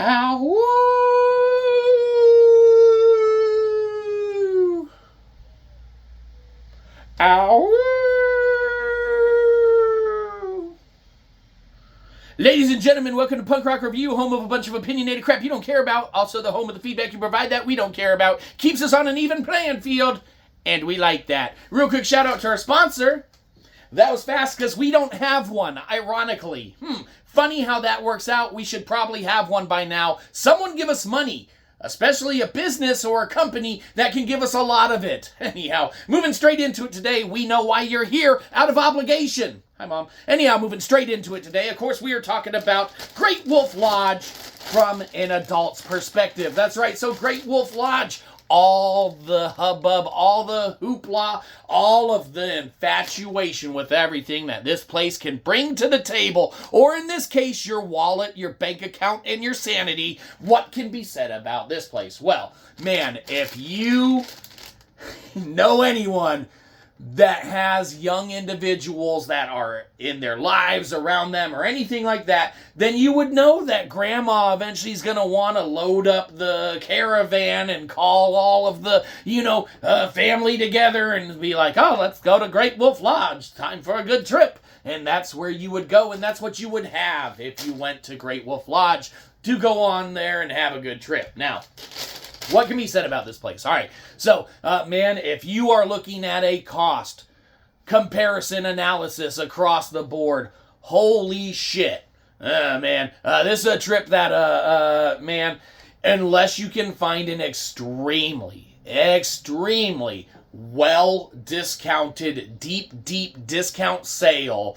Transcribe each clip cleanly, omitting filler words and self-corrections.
Ow! Ow! Ladies and gentlemen, welcome to Punk Rock Review, home of a bunch of opinionated crap you don't care about, also the home of the feedback you provide that we don't care about, keeps us on an even playing field, and we like that. Real quick shout out to our sponsor. That was fast because we don't have one, ironically. Funny how that works out. We should probably have one by now. Someone give us money, especially a business or a company that can give us a lot of it. Anyhow, moving straight into it today, we know why you're here, out of obligation. Hi, Mom. Anyhow, moving straight into it today, of course, we are talking about Great Wolf Lodge from an adult's perspective. That's right, so Great Wolf Lodge, all the hubbub, all the hoopla, all of the infatuation with everything that this place can bring to the table, or in this case, your wallet, your bank account, and your sanity. What can be said about this place? Well, man, if you know anyone that has young individuals that are in their lives around them or anything like that, then you would know that grandma eventually is going to want to load up the caravan and call all of the, family together and be like, oh, let's go to Great Wolf Lodge. Time for a good trip. And that's where you would go, and that's what you would have if you went to Great Wolf Lodge to go on there and have a good trip. Now, what can be said about this place? All right, so, man, if you are looking at a cost comparison analysis across the board, holy shit, man, this is a trip that, man, unless you can find an extremely well discounted, deep discount sale,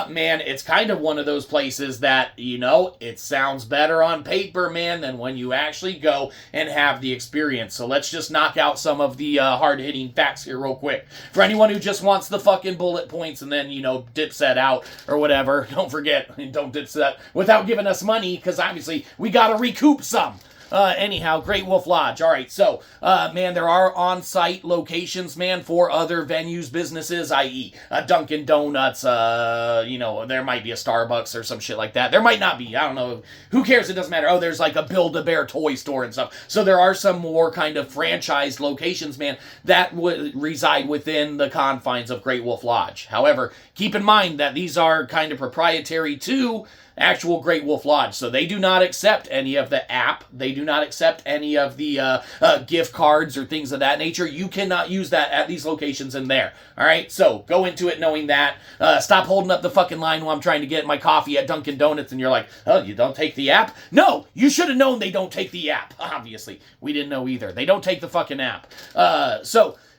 man, it's kind of one of those places that, it sounds better on paper, man, than when you actually go and have the experience. So let's just knock out some of the hard-hitting facts here real quick. For anyone who just wants the fucking bullet points and then, dips that out or whatever, don't forget, don't dips that without giving us money, because obviously we gotta recoup some. Anyhow, Great Wolf Lodge. All right, so, man, there are on-site locations, man, for other venues, businesses, i.e. a Dunkin' Donuts, there might be a Starbucks or some shit like that. There might not be. I don't know. Who cares? It doesn't matter. Oh, there's like a Build-A-Bear toy store and stuff. So there are some more kind of franchised locations, man, that would reside within the confines of Great Wolf Lodge. However, keep in mind that these are kind of proprietary to actual Great Wolf Lodge. So they do not accept any of the app. They do not accept any of the gift cards or things of that nature. You cannot use that at these locations in there. All right? So go into it knowing that. Stop holding up the fucking line while I'm trying to get my coffee at Dunkin' Donuts and you're like, oh, you don't take the app? No, you should have known they don't take the app. Obviously. We didn't know either. They don't take the fucking app.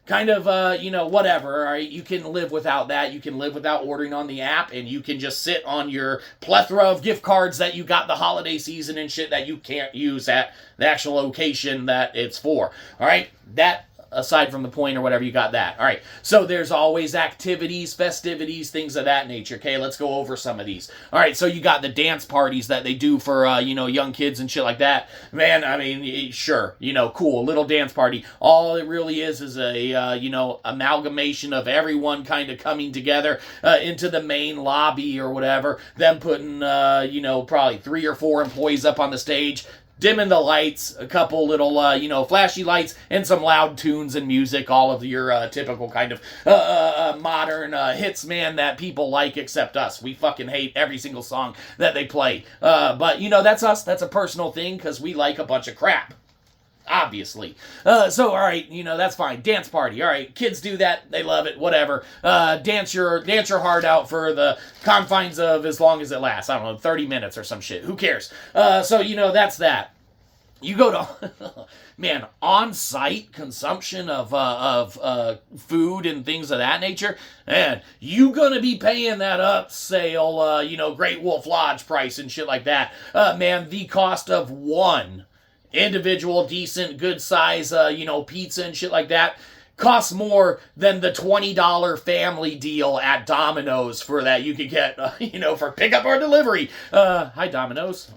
Kind of, whatever, all right? You can live without that. You can live without ordering on the app, and you can just sit on your plethora of gift cards that you got the holiday season and shit that you can't use at the actual location that it's for, all right? That aside from the point or whatever, you got that. All right, so there's always activities, festivities, things of that nature. Okay, let's go over some of these. All right, so you got the dance parties that they do for, young kids and shit like that. Man, I mean, sure, cool, little dance party. All it really is a, amalgamation of everyone kind of coming together into the main lobby or whatever, them putting, probably 3 or 4 employees up on the stage, dimming the lights, a couple little, flashy lights, and some loud tunes and music, all of your typical kind of modern hits, man, that people like except us. We fucking hate every single song that they play. But, that's us. That's a personal thing, because we like a bunch of crap. Obviously. So, all right, that's fine. Dance party. All right, kids do that. They love it. Whatever. Dance your heart out for the confines of as long as it lasts. I don't know, 30 minutes or some shit. Who cares? So, that's that. You go to, man, on-site consumption of food and things of that nature, man, you gonna be paying that upsale, Great Wolf Lodge price and shit like that. Man, the cost of one individual, decent, good size, pizza and shit like that costs more than the $20 family deal at Domino's for that you could get, for pickup or delivery. Hi, Domino's.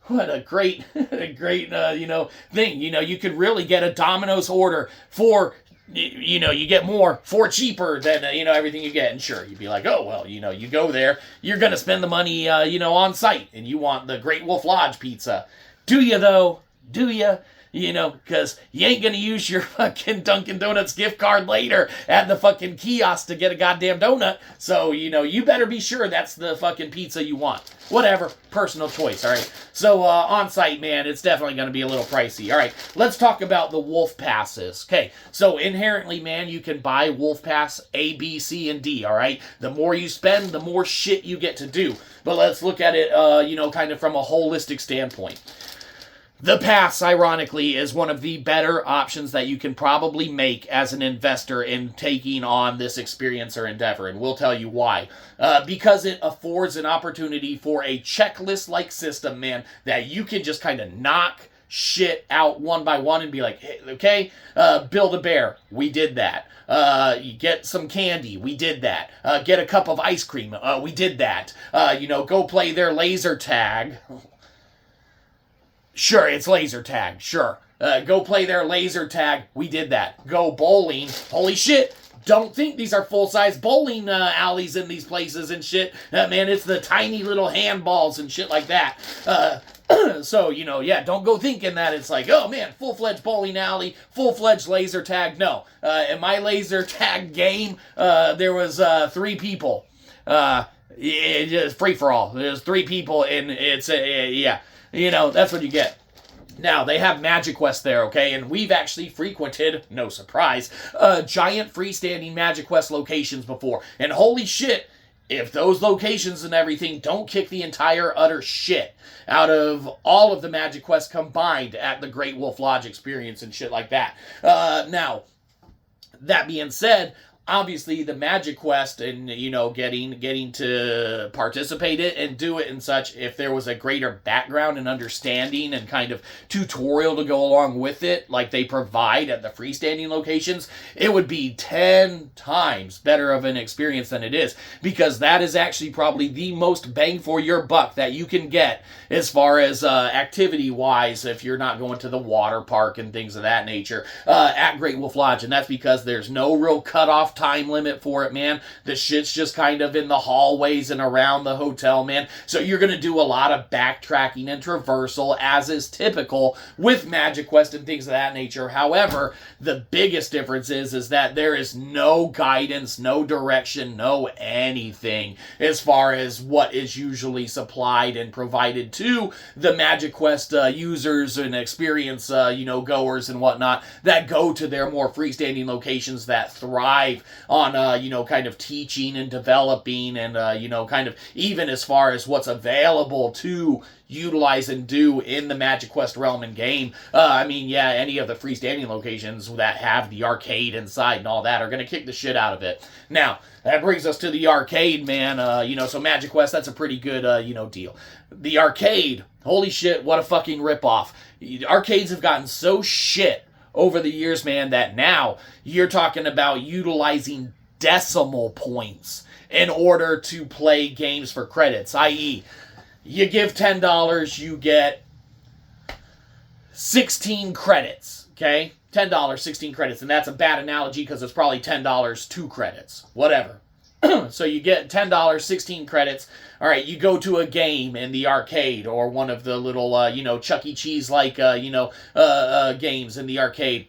What a great, thing. You could really get a Domino's order for you get more for cheaper than, everything you get. And sure, you'd be like, oh, well, you go there, you're going to spend the money, on site, and you want the Great Wolf Lodge pizza. Do you, though? Do you? Because you ain't going to use your fucking Dunkin' Donuts gift card later at the fucking kiosk to get a goddamn donut. So, you better be sure that's the fucking pizza you want. Whatever. Personal choice, all right? So, on-site, man, it's definitely going to be a little pricey. All right, let's talk about the Wolf Passes. Okay, so inherently, man, you can buy Wolf Pass A, B, C, and D, all right? The more you spend, the more shit you get to do. But let's look at it, kind of from a holistic standpoint. The pass, ironically, is one of the better options that you can probably make as an investor in taking on this experience or endeavor, and we'll tell you why. Because it affords an opportunity for a checklist-like system, man, that you can just kind of knock shit out one by one and be like, hey, okay, Build-A-Bear, we did that. You get some candy, we did that. Get a cup of ice cream, we did that. Go play their laser tag. Sure, it's laser tag, sure. Go play their laser tag, we did that. Go bowling, holy shit, don't think these are full-size bowling alleys in these places and shit. Man, it's the tiny little handballs and shit like that. So, don't go thinking that it's like, oh man, full-fledged bowling alley, full-fledged laser tag. No, in my laser tag game, there was 3 people. It's just free-for-all. There's 3 people, and it's, yeah. That's what you get. Now, they have Magic Quest there, okay? And we've actually frequented, no surprise, giant freestanding Magic Quest locations before. And holy shit, if those locations and everything don't kick the entire utter shit out of all of the Magic Quest combined at the Great Wolf Lodge experience and shit like that. Now, that being said, obviously the Magic Quest and, getting to participate it and do it and such, if there was a greater background and understanding and kind of tutorial to go along with it, like they provide at the freestanding locations, it would be 10 times better of an experience than it is, because that is actually probably the most bang for your buck that you can get as far as activity-wise if you're not going to the water park and things of that nature at Great Wolf Lodge. And that's because there's no real cutoff time limit for it, man. The shit's just kind of in the hallways and around the hotel, man. So you're going to do a lot of backtracking and traversal, as is typical with Magic Quest and things of that nature. However, the biggest difference is that there is no guidance, no direction, no anything as far as what is usually supplied and provided to the Magic Quest users and experience, goers and whatnot that go to their more freestanding locations that thrive on, kind of teaching and developing and, kind of even as far as what's available to utilize and do in the Magic Quest realm and game. Any of the freestanding locations that have the arcade inside and all that are going to kick the shit out of it. Now, that brings us to the arcade, man. So Magic Quest, that's a pretty good, deal. The arcade, holy shit, what a fucking ripoff. Arcades have gotten so shit over the years, man, that now you're talking about utilizing decimal points in order to play games for credits, i.e., you give $10, you get 16 credits, okay? $10, 16 credits, and that's a bad analogy because it's probably $10, 2 credits, whatever. So you get $10, 16 credits. All right, you go to a game in the arcade or one of the little, Chuck E. Cheese-like, games in the arcade.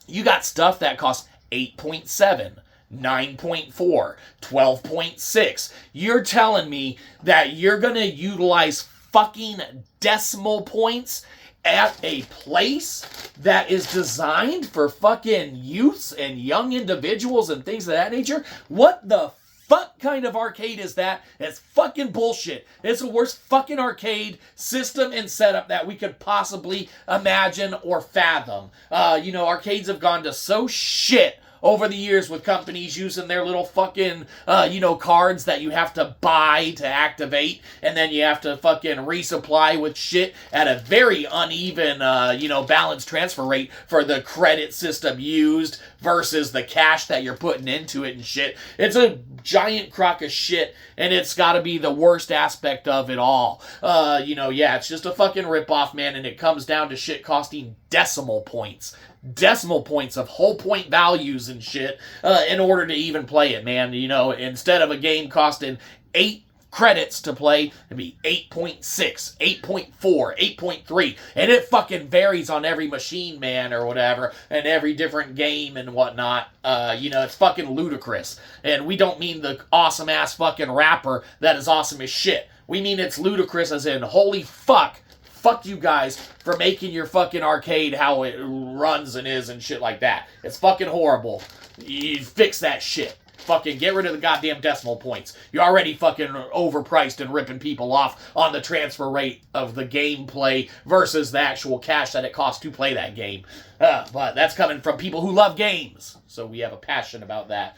You got stuff that costs 8.7, 9.4, 12.6. You're telling me that you're going to utilize fucking decimal points at a place that is designed for fucking youths and young individuals and things of that nature? What the fuck kind of arcade is that? It's fucking bullshit. It's the worst fucking arcade system and setup that we could possibly imagine or fathom. Arcades have gone to so shit over the years with companies using their little fucking, cards that you have to buy to activate, and then you have to fucking resupply with shit at a very uneven, balanced transfer rate for the credit system used versus the cash that you're putting into it and shit. It's a giant crock of shit, and it's gotta be the worst aspect of it all. It's just a fucking ripoff, man, and it comes down to shit costing decimal points. decimal points of whole point values and shit in order to even play it, man. You know, instead of a game costing 8 credits to play, it'd be 8.6, 8.4, 8.3, and it fucking varies on every machine, man, or whatever, and every different game and whatnot. You know, it's fucking ludicrous. And we don't mean the awesome ass fucking rapper that is awesome as shit. We mean it's ludicrous as in, holy fuck you guys for making your fucking arcade how it runs and is and shit like that. It's fucking horrible. You fix that shit. Fucking get rid of the goddamn decimal points. You're already fucking overpriced and ripping people off on the transfer rate of the gameplay versus the actual cash that it costs to play that game. But that's coming from people who love games. So we have a passion about that.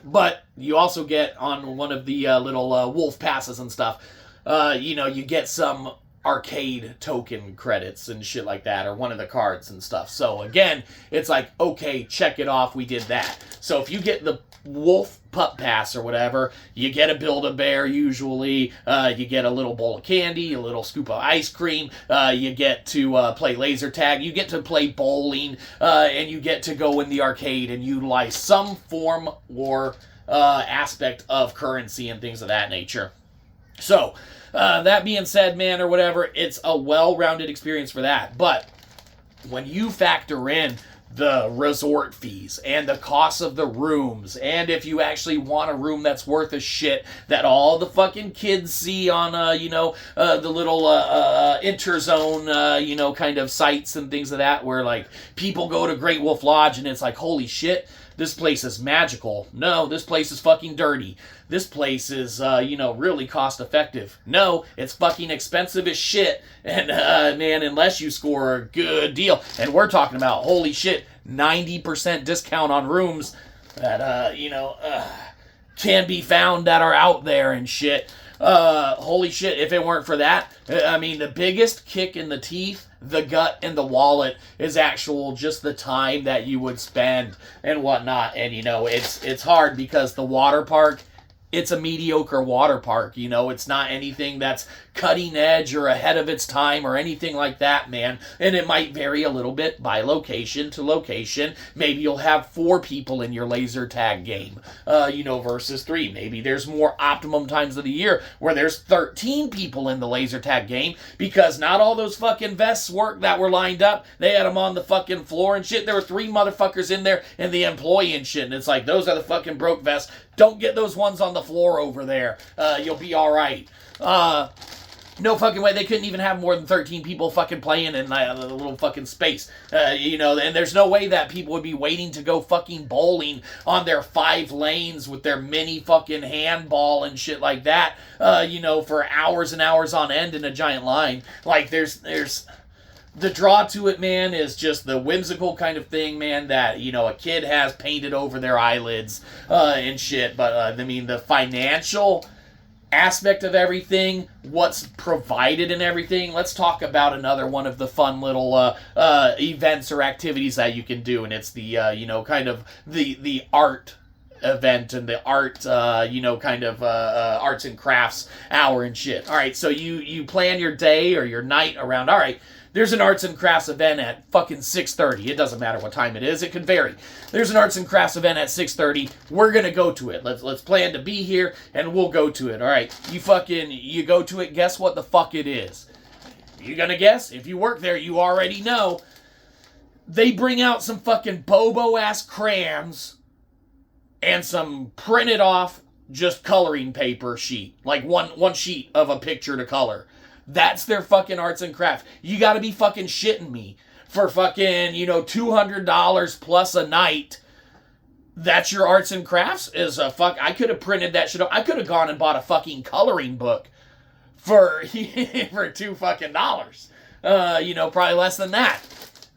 But you also get on one of the little wolf passes and stuff, you know, you get some arcade token credits and shit like that, or one of the cards and stuff. So again, it's like, okay, check it off, we did that. So if you get the Wolf Pup Pass or whatever, you get a Build-A-Bear usually, you get a little bowl of candy, a little scoop of ice cream, you get to play laser tag, you get to play bowling, and you get to go in the arcade and utilize some form or aspect of currency and things of that nature. So, that being said, man, or whatever, it's a well-rounded experience for that. But when you factor in the resort fees and the cost of the rooms, and if you actually want a room that's worth a shit that all the fucking kids see on, you know, the little interzone, you know, kind of sites and things of that, where, like, people go to Great Wolf Lodge and it's like, holy shit, this place is magical. No, this place is fucking dirty. This place is, you know, really cost effective. No, it's fucking expensive as shit. And, man, unless you score a good deal. And we're talking about, holy shit, 90% discount on rooms that, you know, can be found that are out there and shit. Holy shit, if it weren't for that, I mean, the biggest kick in the teeth, the gut, and the wallet is actual just the time that you would spend and whatnot. And, you know, it's hard because the water park, it's a mediocre water park, you know, it's not anything that's cutting edge or ahead of its time or anything like that, man. And it might vary a little bit by location to location. Maybe you'll have 4 people in your laser tag game, you know, versus 3. Maybe there's more optimum times of the year where there's 13 people in the laser tag game because not all those fucking vests work that were lined up. They had them on the fucking floor and shit. There were 3 motherfuckers in there and the employee and shit. And it's like, those are the fucking broke vests. Don't get those ones on the floor over there. You'll be all right. No fucking way. They couldn't even have more than 13 people fucking playing in a little fucking space. You know, and there's no way that people would be waiting to go fucking bowling on their 5 lanes with their mini fucking handball and shit like that, you know, for hours and hours on end in a giant line. Like, there's the draw to it, man, is just the whimsical kind of thing, man, that, you know, a kid has painted over their eyelids and shit. But, I mean, the financial aspect of everything, what's provided and everything, let's talk about another one of the fun little events or activities that you can do. And it's the, you know, kind of the art event and the art, you know, kind of arts and crafts hour and shit. All right, so you plan your day or your night around, all right, there's an arts and crafts event at fucking 6:30. It doesn't matter what time it is. It can vary. There's an arts and crafts event at 6:30. We're going to go to it. Let's plan to be here, and we'll go to it. All right, you go to it. Guess what the fuck it is? You going to guess? If you work there, you already know. They bring out some fucking bobo-ass crayons and some printed off just coloring paper sheet. Like one sheet of a picture to color. That's their fucking arts and crafts. You gotta be fucking shitting me. For fucking, you know, $200 plus a night, that's your arts and crafts? I could have printed that shit up. I could have gone and bought a fucking coloring book for $2 fucking dollars. You know, probably less than that.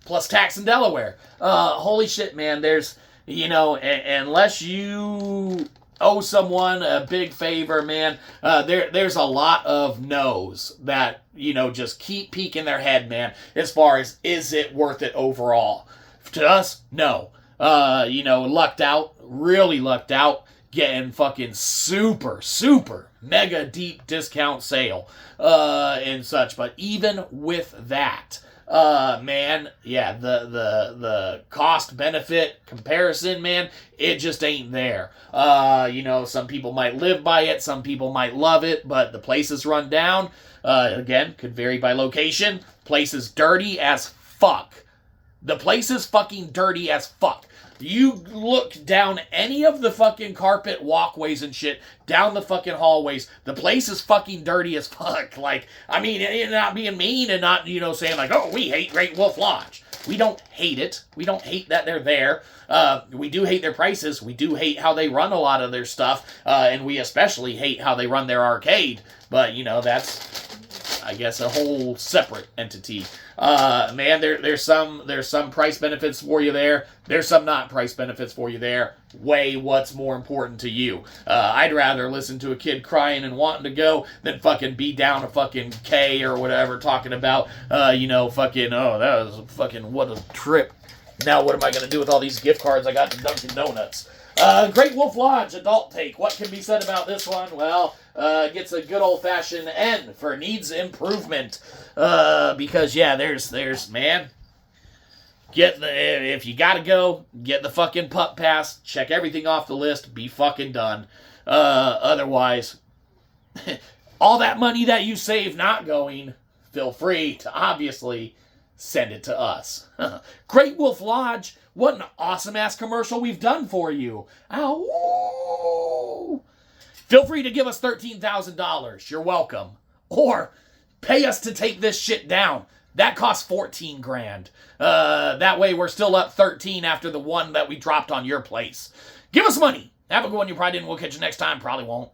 Plus tax in Delaware. Holy shit, man. There's, you know, unless you owe someone a big favor, man, there's a lot of no's that, you know, just keep peeking their head, man, as far as, is it worth it overall? To us, no. You know, really lucked out, getting fucking super mega deep discount sale, and such. But even with that, Man, yeah, the cost benefit comparison, man, it just ain't there. Some people might live by it, some people might love it, but the place is run down. Again, could vary by location. Place is dirty as fuck. The place is fucking dirty as fuck. You look down any of the fucking carpet walkways and shit, down the fucking hallways, the place is fucking dirty as fuck. Like, I mean, not being mean and not, saying like, oh, we hate Great Wolf Lodge. We don't hate it. We don't hate that they're there. We do hate their prices. We do hate how they run a lot of their stuff. And we especially hate how they run their arcade. But, that's, I guess, a whole separate entity. Man, there's some price benefits for you there. There's some not price benefits for you there. Weigh what's more important to you. I'd rather listen to a kid crying and wanting to go than fucking be down a fucking K or whatever talking about, fucking, oh, that was fucking, what a trip. Now what am I going to do with all these gift cards I got to Dunkin' Donuts? Great Wolf Lodge, adult take. What can be said about this one? Well, gets a good old-fashioned N for needs improvement. Because, yeah, there's, man, if you gotta go, get the fucking pup pass, check everything off the list, be fucking done. Otherwise, all that money that you save not going, feel free to obviously send it to us. Great Wolf Lodge, what an awesome-ass commercial we've done for you. Ow! Feel free to give us $13,000. You're welcome. Or pay us to take this shit down. That costs $14,000. That way we're still up 13 after the one that we dropped on your place. Give us money. Have a good one. You probably didn't. We'll catch you next time. Probably won't.